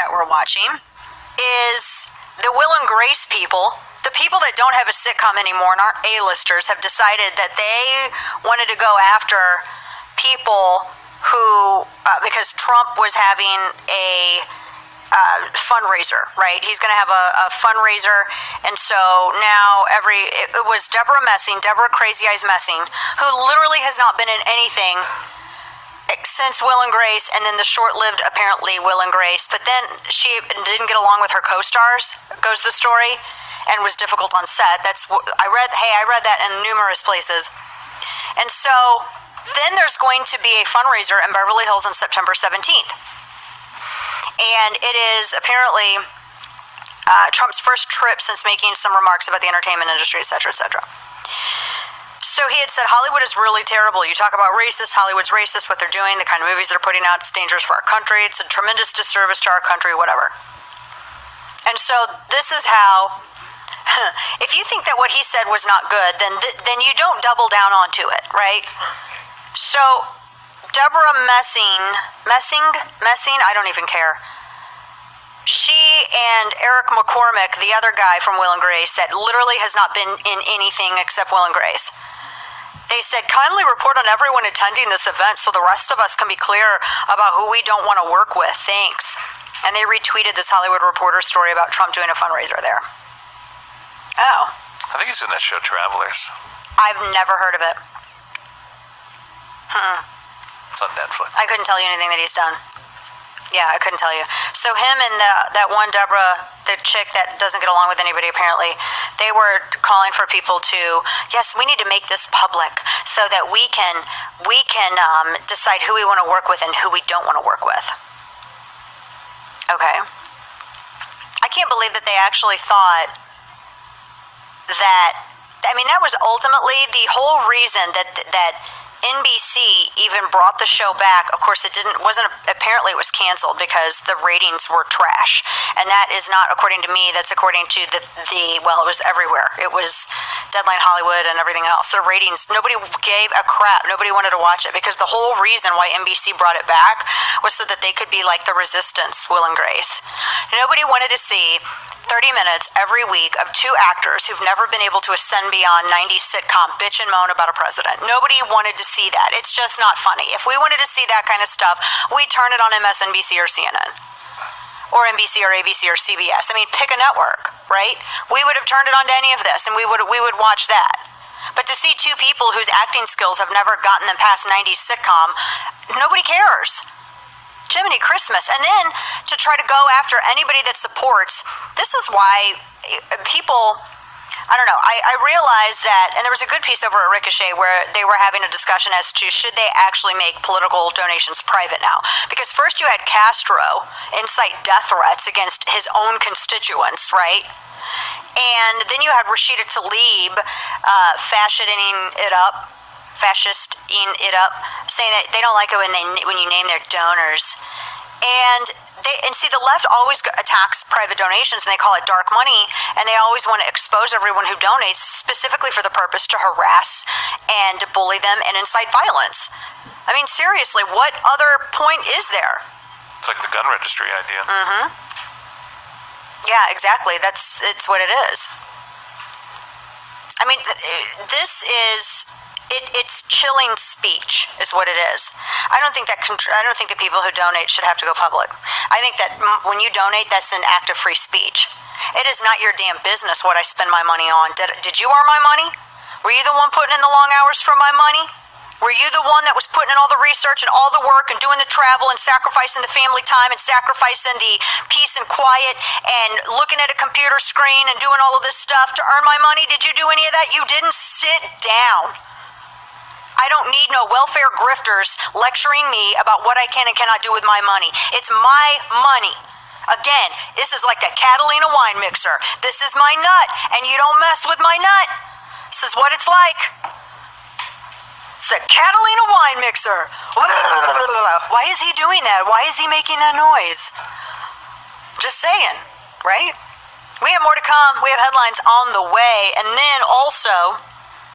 that we're watching is the Will and Grace people, the people that don't have a sitcom anymore and aren't A-listers, have decided that they wanted to go after people who, because Trump was having a fundraiser, right? He's going to have a fundraiser, and so now it was Deborah Crazy Eyes Messing, who literally has not been in anything since Will and Grace, and then the short-lived, apparently, Will and Grace, but then she didn't get along with her co-stars, goes the story, and was difficult on set. I read that in numerous places. And so then there's going to be a fundraiser in Beverly Hills on September 17th. And it is apparently Trump's first trip since making some remarks about the entertainment industry, et cetera, et cetera. So he had said, Hollywood is really terrible. You talk about racist, Hollywood's racist, what they're doing, the kind of movies they're putting out, it's dangerous for our country, it's a tremendous disservice to our country, whatever. And so this is how, if you think that what he said was not good, then you don't double down onto it, right? So Deborah Messing, I don't even care. She and Eric McCormick, the other guy from Will and Grace, that literally has not been in anything except Will and Grace. They said, kindly report on everyone attending this event so the rest of us can be clear about who we don't want to work with. Thanks. And they retweeted this Hollywood Reporter story about Trump doing a fundraiser there. Oh. I think he's in that show Travelers. I've never heard of it. It's on Netflix. I couldn't tell you anything that he's done. Yeah, I couldn't tell you. So him and that one Deborah, the chick that doesn't get along with anybody apparently, they were calling for people to, yes, we need to make this public so that we can decide who we want to work with and who we don't want to work with. Okay. I can't believe that they actually thought that, I mean, that was ultimately the whole reason that NBC even brought the show back. Of course, apparently it was canceled because the ratings were trash. And that is not according to me, that's according to it was everywhere. It was Deadline Hollywood and everything else. The ratings, nobody gave a crap. Nobody wanted to watch it because the whole reason why NBC brought it back was so that they could be like the Resistance, Will and Grace. Nobody wanted to see 30 minutes every week of two actors who've never been able to ascend beyond 90s sitcom bitch and moan about a president. Nobody wanted to see that. It's just not funny. If we wanted to see that kind of stuff, we'd turn it on MSNBC or CNN. Or NBC or ABC or CBS. I mean, pick a network, right? We would have turned it on to any of this, and we would watch that. But to see two people whose acting skills have never gotten them past 90s sitcom, nobody cares. Jiminy Christmas. And then to try to go after anybody that supports, this is why people, I don't know, I realized that, and there was a good piece over at Ricochet where they were having a discussion as to should they actually make political donations private now. Because first you had Castro incite death threats against his own constituents, right? And then you had Rashida Tlaib fascisting it up, saying that they don't like it when you name their donors. And see, the left always attacks private donations, and they call it dark money, and they always want to expose everyone who donates specifically for the purpose to harass and to bully them and incite violence. I mean, seriously, what other point is there? It's like the gun registry idea. Mm-hmm. Yeah, exactly. It's what it is. I mean, this is... It's chilling speech, is what it is. I don't think that people who donate should have to go public. I think that when you donate, that's an act of free speech. It is not your damn business what I spend my money on. Did you earn my money? Were you the one putting in the long hours for my money? Were you the one that was putting in all the research and all the work and doing the travel and sacrificing the family time and sacrificing the peace and quiet and looking at a computer screen and doing all of this stuff to earn my money? Did you do any of that? You didn't. Sit down. I don't need no welfare grifters lecturing me about what I can and cannot do with my money. It's my money. Again, this is like that Catalina wine mixer. This is my nut, and you don't mess with my nut. This is what it's like. It's a Catalina wine mixer. Why is he doing that? Why is he making that noise? Just saying, right? We have more to come. We have headlines on the way. And then also...